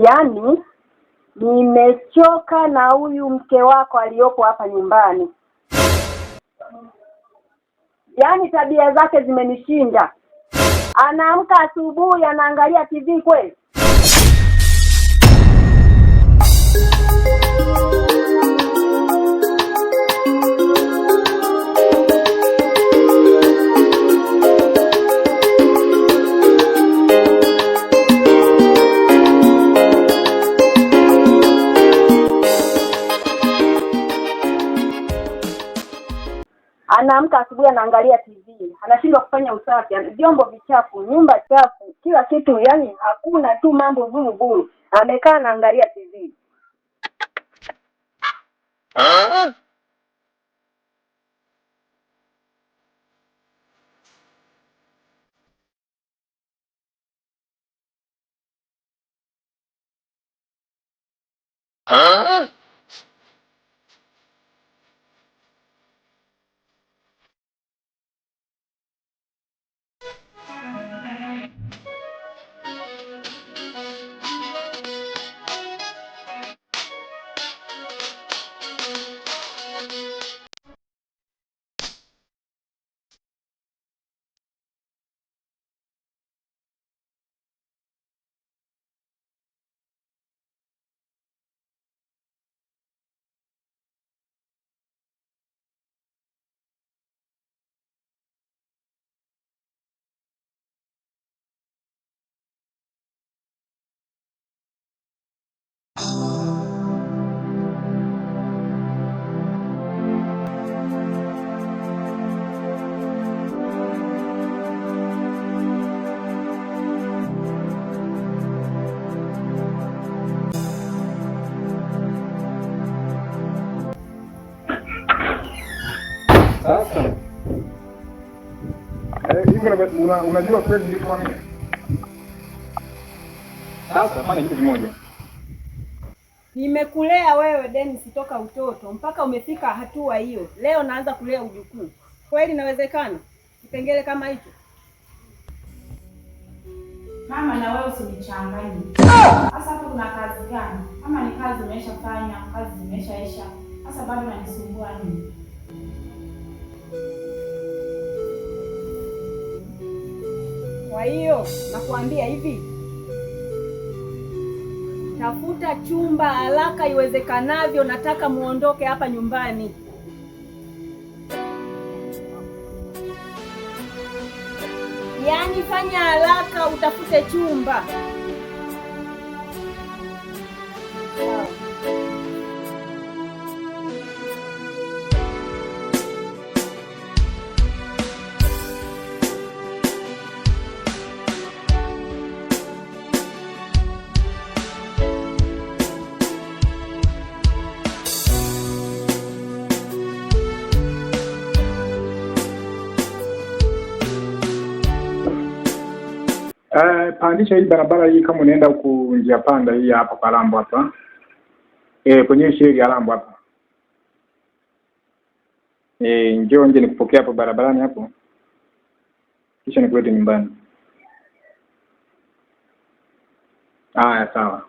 Yaani nimechoka na huyu mke wako aliyopo hapa nyumbani. Yaani tabia zake zimenishinda. Anaamka asubuhi anaangalia TV kweli? Anaamka asubuhi anaangalia TV, anashindwa kufanya usafi, vyombo vichafu, nyumba chafu, kila kitu, yani hakuna tu, mambo vuru. Amekaa anaangalia TV. Sasa unajua kweli nilikuwa mimi. Sasa fanya kitu kimoja. Nimekulea wewe Dennis toka utoto mpaka umefika hatua hiyo. Leo naanza kulea ujukuu. Kweli inawezekana? Kipengele kama hicho. Mama, na wewe usinichanganye. Sasa hapo kuna kazi gani? Kama ni kazi umeshafanya, kazi zimeshaisha. Sasa bado unanisumbua nini? Kwa hiyo nakuambia hivi, tafuta chumba haraka iwezekanavyo, nataka muondoke hapa nyumbani. Yaani fanya haraka utafute chumba. Pandisha hii barabara hii kama unaenda huku njia panda hii hapa kwa Lambo hapa. Kwenye sheri ya Lambo hapa. Njoo nje nikupokea hapo barabarani hapo. Kisha nikulete nyumbani. Haya, sawa.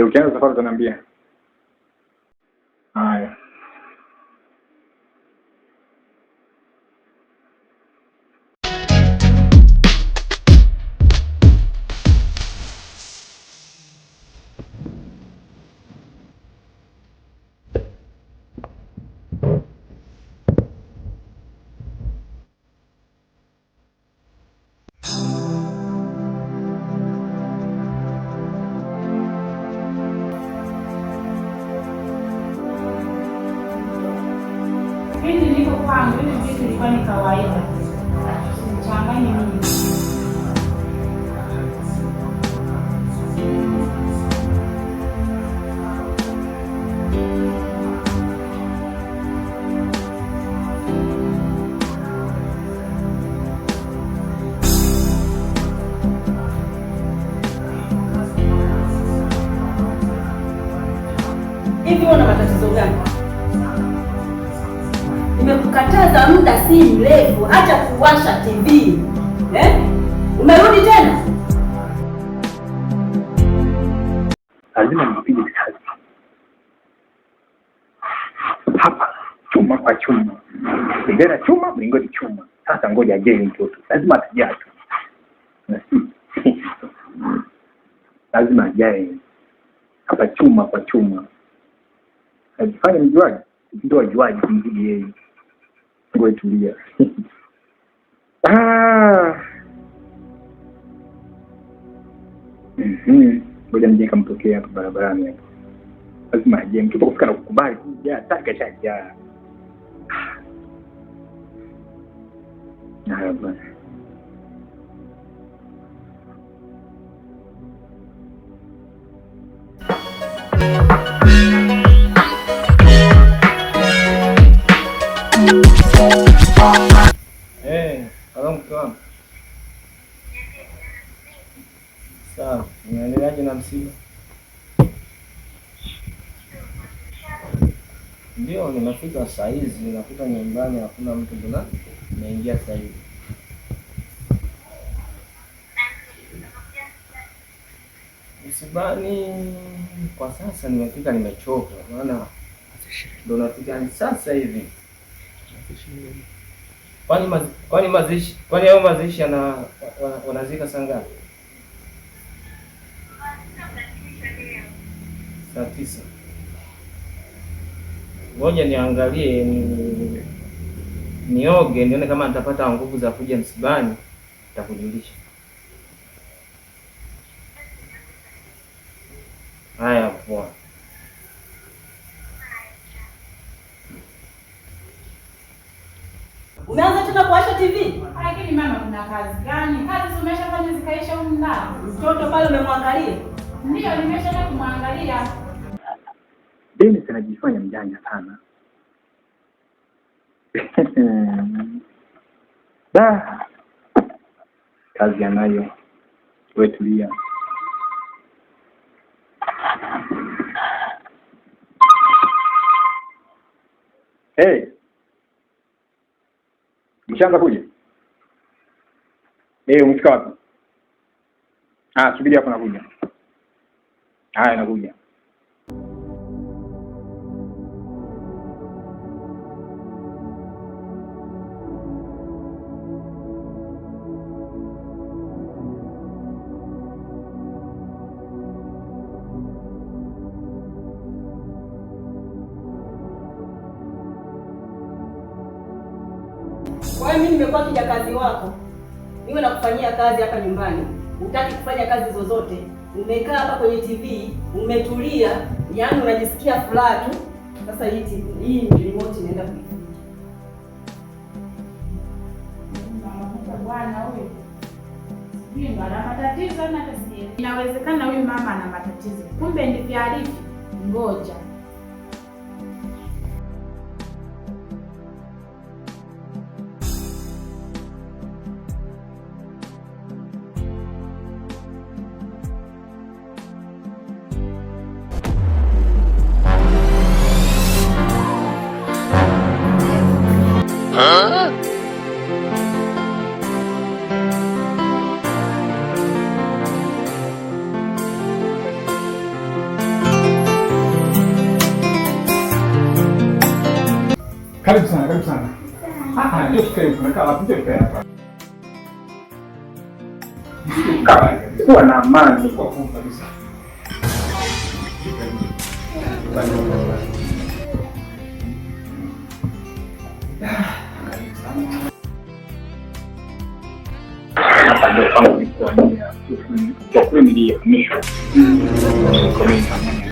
Ukianza safari utaniambia. Haya. Mimi niko kwangu, hivi vitu ilikuwa ni kawaida. Usinichanganye mimi. Hivi una matatizo gani? Nimekukataza muda si mrefu, acha kuwasha TV. Umerudi tena? lazima nipige kazi hapa, chuma kwa chuma, bendera chuma, mlingoti chuma. Sasa ngoja aje mtoto, lazima atajaa tu lazima ajae hapa, chuma kwa chuma. Ajifanye mjuaji, ndio ajuaji kumzidi yeye. Ngoja tulia. Ngoja nije kampokea hapa barabarani hapo. Lazima aje mtoto kufika na kukubali kuja, taka chaja. Na bwana. Salamu. Sawa, unaendeleaje na msiba? Ndio, nimefika saa hizi, nakuta nyumbani hakuna mtu, mbona naingia saa hizi. Msibani kwa sasa nimefika, nimechoka, maana ndo nafika sasa hivi. Kwani hao mazishi wanazika saa ngapi? Saa 9. Ngoja niangalie nioge nione kama nitapata nguvu za kuja msibani, nitakujulisha. Haya poa. Umeanza tena kuwasha TV? Lakini mama, kuna kazi gani? Kazi umeshafanya zikaisha huko ndani. Mtoto pale umemwangalia? Ndio, nimeshaenda kumwangalia. Dennis anajifanya mjanja sana. Kazi anayo. Wewe tulia. Hey. Mshaanza kuja? Umefika wapi? Subiri hapo nakuja. Haya nakuja. Kwa hiyo mimi nimekuwa kijakazi wako, niwe nakufanyia kazi hapa nyumbani, hutaki kufanya kazi zozote, umekaa hapa kwenye TV, umetulia, yaani unajisikia furaha tu. Sasa hii remote inaenda kuifuta. Bwana huyu sijui ana matatizo na tatizo. Inawezekana huyu mama ana matatizo, kumbe ndivyo alivyo. Ngoja Karibu sana, karibu sana. Ndio tukae, tumekaa wapi? Ndio tukae hapa. Kuwa na amani kwa kumpa kabisa. Kwa kweli nilihamishwa.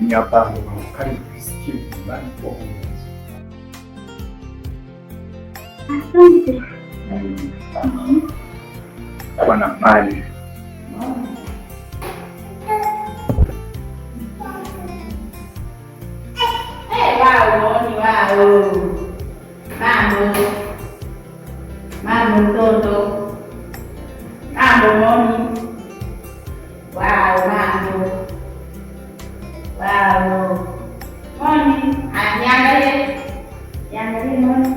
Ni hapa karibu sikia bali kwa kwa na mali. Mambo mtoto. Mambo moni. Wow. Moni, niangalie. Niangalie moni.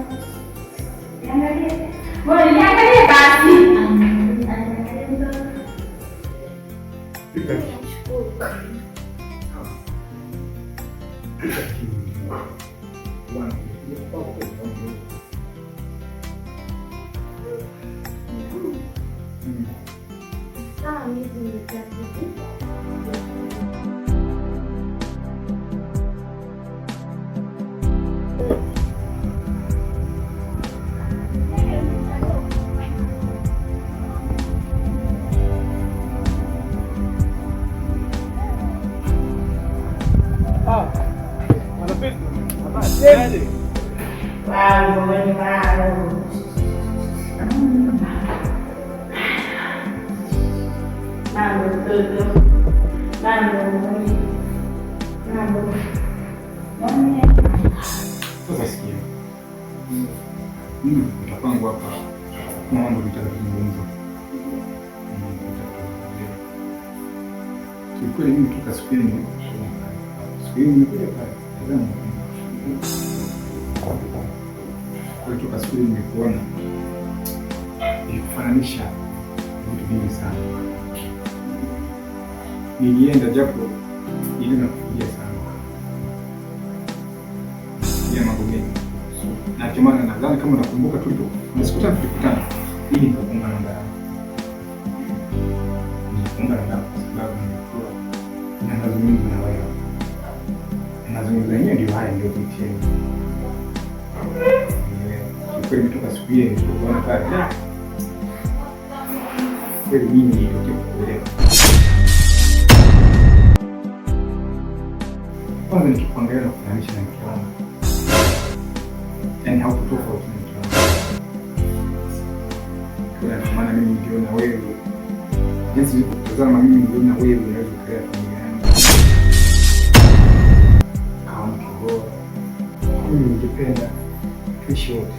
Niangalie basi. Sasa sikia. Nitapangu hapa. Kuna mambo nitaka kuzungumza. Kiukweli mimi toka siku ile nimekuja pale. Tazama. Kwa toka siku ile nimekuona. Nikufananisha vitu vingi sana. Nilienda japo ili nakufikia sana. Ya mambo mengi. Na kwa maana nadhani kama unakumbuka tulikutana ili nikafunga namba yako. Nilifunga namba kwa sababu nilikuwa nazungumza na wewe. Nazungumza yenyewe ndio haya ndio vitendo. Kwa hiyo kutoka siku ile nilipokuona pale. Kweli mimi nilitokea kuelewa. Kwanza nikikuangalia na kufananisha na mke wangu. Yaani haukutofauti na mke wangu. Kwa maana mimi niliona wewe. Jinsi nilipotazama mimi niliona wewe unaweza kulea familia yangu. Kama mke bora. Mimi ningependa tuishi wote.